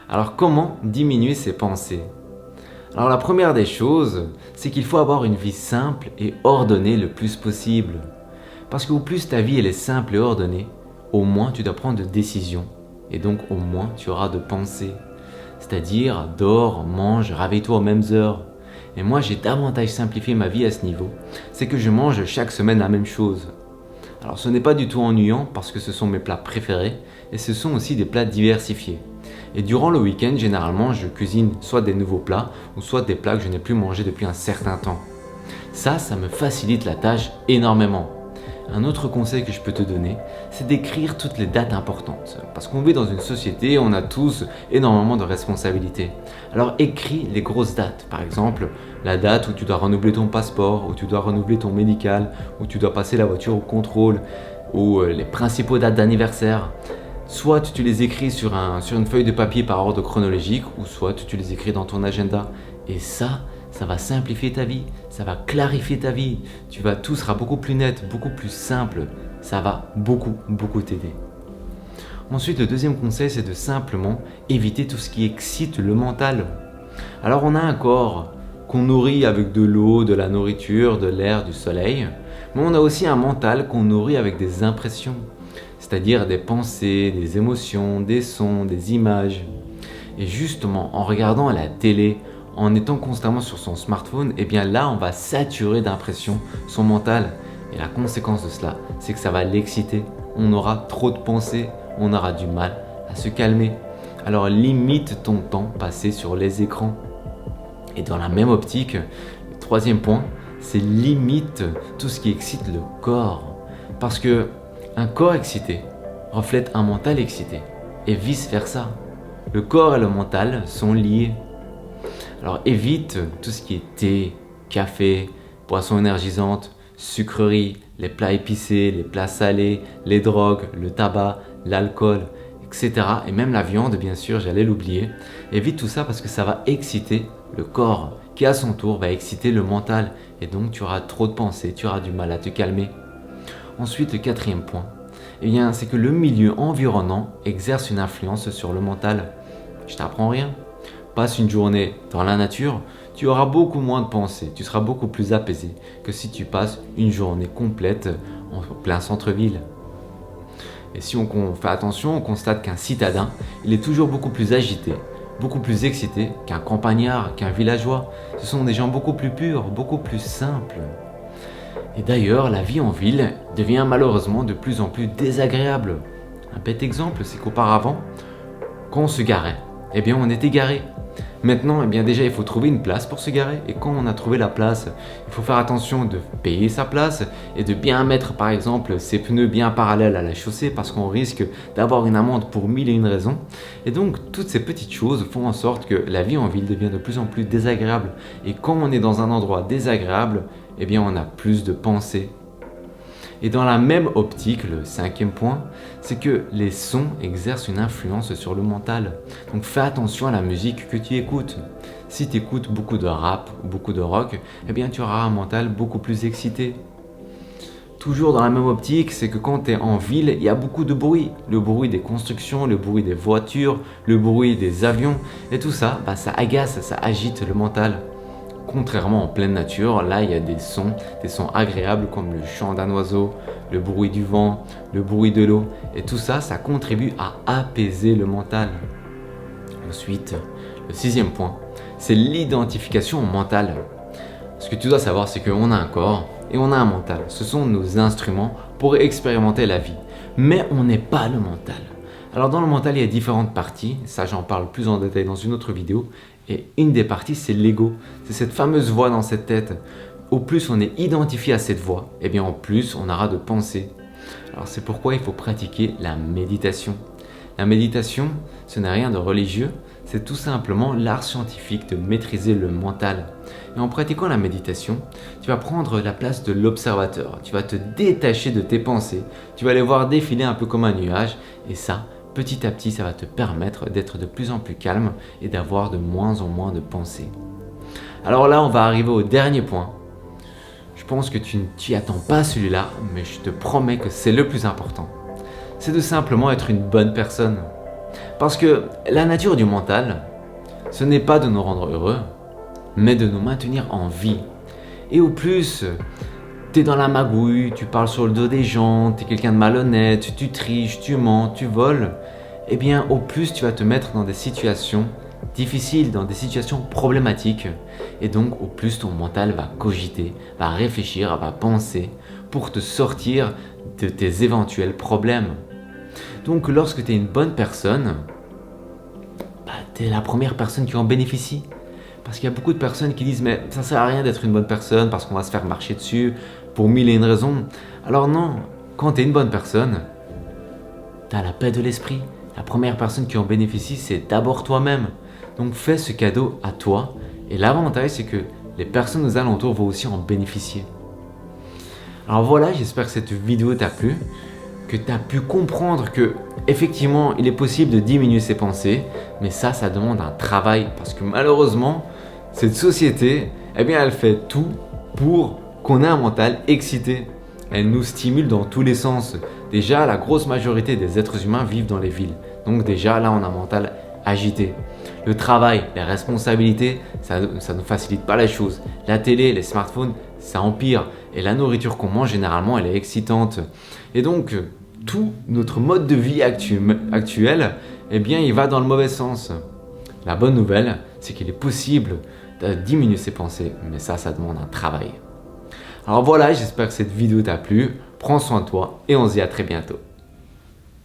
Alors comment diminuer ces pensées? Alors la première des choses, c'est qu'il faut avoir une vie simple et ordonnée le plus possible. Parce qu'au plus ta vie elle est simple et ordonnée, au moins tu dois prendre de décisions. Et donc au moins tu auras de pensées. C'est-à-dire dors, mange, réveille-toi aux mêmes heures. Et moi j'ai davantage simplifié ma vie à ce niveau. C'est que je mange chaque semaine la même chose. Alors ce n'est pas du tout ennuyant parce que ce sont mes plats préférés et ce sont aussi des plats diversifiés. Et durant le week-end, généralement, je cuisine soit des nouveaux plats ou soit des plats que je n'ai plus mangés depuis un certain temps. Ça me facilite la tâche énormément. Un autre conseil que je peux te donner, c'est d'écrire toutes les dates importantes. Parce qu'on vit dans une société et on a tous énormément de responsabilités. Alors écris les grosses dates. Par exemple, la date où tu dois renouveler ton passeport, où tu dois renouveler ton médical, où tu dois passer la voiture au contrôle, ou les principaux dates d'anniversaire. Soit tu les écris sur une feuille de papier par ordre chronologique, ou soit tu les écris dans ton agenda. Et ça va simplifier ta vie, ça va clarifier ta vie. Tout sera beaucoup plus net, beaucoup plus simple. Ça va beaucoup t'aider. Ensuite, le deuxième conseil, c'est de simplement éviter tout ce qui excite le mental. Alors on a un corps qu'on nourrit avec de l'eau, de la nourriture, de l'air, du soleil. Mais on a aussi un mental qu'on nourrit avec des impressions. C'est-à-dire des pensées, des émotions, des sons, des images. Et justement, en regardant à la télé, en étant constamment sur son smartphone, et bien là, on va saturer d'impressions son mental. Et la conséquence de cela, c'est que ça va l'exciter. On aura trop de pensées, on aura du mal à se calmer. Alors limite ton temps passé sur les écrans. Et dans la même optique, le troisième point, c'est limite tout ce qui excite le corps. Parce que un corps excité reflète un mental excité et vice versa. Le corps et le mental sont liés. Alors évite tout ce qui est thé, café, boissons énergisantes, sucreries, les plats épicés, les plats salés, les drogues, le tabac, l'alcool, etc. Et même la viande, bien sûr, j'allais l'oublier. Évite tout ça parce que ça va exciter le corps qui à son tour va exciter le mental. Et donc tu auras trop de pensées, tu auras du mal à te calmer. Ensuite, le quatrième point, c'est que le milieu environnant exerce une influence sur le mental. Je t'apprends rien. Passe une journée dans la nature, tu auras beaucoup moins de pensées, tu seras beaucoup plus apaisé que si tu passes une journée complète en plein centre-ville. Et si on fait attention, on constate qu'un citadin, il est toujours beaucoup plus agité, beaucoup plus excité qu'un campagnard, qu'un villageois. Ce sont des gens beaucoup plus purs, beaucoup plus simples. Et d'ailleurs, la vie en ville devient malheureusement de plus en plus désagréable. Un bête exemple, c'est qu'auparavant, quand on se garait, on était garé. Maintenant, déjà, il faut trouver une place pour se garer. Et quand on a trouvé la place, il faut faire attention de payer sa place et de bien mettre, par exemple, ses pneus bien parallèles à la chaussée parce qu'on risque d'avoir une amende pour mille et une raisons. Et donc, toutes ces petites choses font en sorte que la vie en ville devient de plus en plus désagréable. Et quand on est dans un endroit désagréable, on a plus de pensées. Et dans la même optique, le cinquième point, c'est que les sons exercent une influence sur le mental. Donc fais attention à la musique que tu écoutes. Si tu écoutes beaucoup de rap ou beaucoup de rock, tu auras un mental beaucoup plus excité. Toujours dans la même optique, c'est que quand tu es en ville, il y a beaucoup de bruit. Le bruit des constructions, le bruit des voitures, le bruit des avions. Et tout ça, ça agace, ça agite le mental. Contrairement en pleine nature, là il y a des sons agréables comme le chant d'un oiseau, le bruit du vent, le bruit de l'eau. Et tout ça, ça contribue à apaiser le mental. Ensuite, le sixième point, c'est l'identification mentale. Ce que tu dois savoir, c'est qu'on a un corps et on a un mental. Ce sont nos instruments pour expérimenter la vie. Mais on n'est pas le mental. Alors dans le mental, il y a différentes parties. Ça, j'en parle plus en détail dans une autre vidéo. Et une des parties, c'est l'ego. C'est cette fameuse voix dans cette tête. Au plus on est identifié à cette voix, en plus on aura de pensées. Alors c'est pourquoi il faut pratiquer la méditation. La méditation, ce n'est rien de religieux, c'est tout simplement l'art scientifique de maîtriser le mental. Et en pratiquant la méditation, tu vas prendre la place de l'observateur. Tu vas te détacher de tes pensées. Tu vas les voir défiler un peu comme un nuage. Et ça, petit à petit, ça va te permettre d'être de plus en plus calme et d'avoir de moins en moins de pensées. Alors là, on va arriver au dernier point. Je pense que tu ne t'y attends pas à celui-là, mais je te promets que c'est le plus important. C'est de simplement être une bonne personne. Parce que la nature du mental, ce n'est pas de nous rendre heureux, mais de nous maintenir en vie. Et au plus, tu es dans la magouille, tu parles sur le dos des gens, tu es quelqu'un de malhonnête, tu triches, tu mens, tu voles, eh bien au plus tu vas te mettre dans des situations difficiles, dans des situations problématiques. Et donc au plus ton mental va cogiter, va réfléchir, va penser pour te sortir de tes éventuels problèmes. Donc lorsque tu es une bonne personne, tu es la première personne qui en bénéficie. Parce qu'il y a beaucoup de personnes qui disent mais ça sert à rien d'être une bonne personne parce qu'on va se faire marcher dessus pour mille et une raisons. Alors non, quand tu es une bonne personne, tu as la paix de l'esprit. La première personne qui en bénéficie, c'est d'abord toi-même. Donc fais ce cadeau à toi. Et l'avantage, c'est que les personnes aux alentours vont aussi en bénéficier. Alors voilà, j'espère que cette vidéo t'a plu, que tu as pu comprendre que effectivement, il est possible de diminuer ses pensées, mais ça demande un travail parce que malheureusement, cette société, eh bien, elle fait tout pour qu'on ait un mental excité. Elle nous stimule dans tous les sens. Déjà, la grosse majorité des êtres humains vivent dans les villes. Donc déjà, là, on a un mental agité. Le travail, les responsabilités, ça ne facilite pas les choses. La télé, les smartphones, ça empire. Et la nourriture qu'on mange, généralement, elle est excitante. Et donc, tout notre mode de vie actuel, eh bien, il va dans le mauvais sens. La bonne nouvelle, c'est qu'il est possible de diminuer ses pensées. Mais ça demande un travail. Alors voilà, j'espère que cette vidéo t'a plu. Prends soin de toi et on se dit à très bientôt.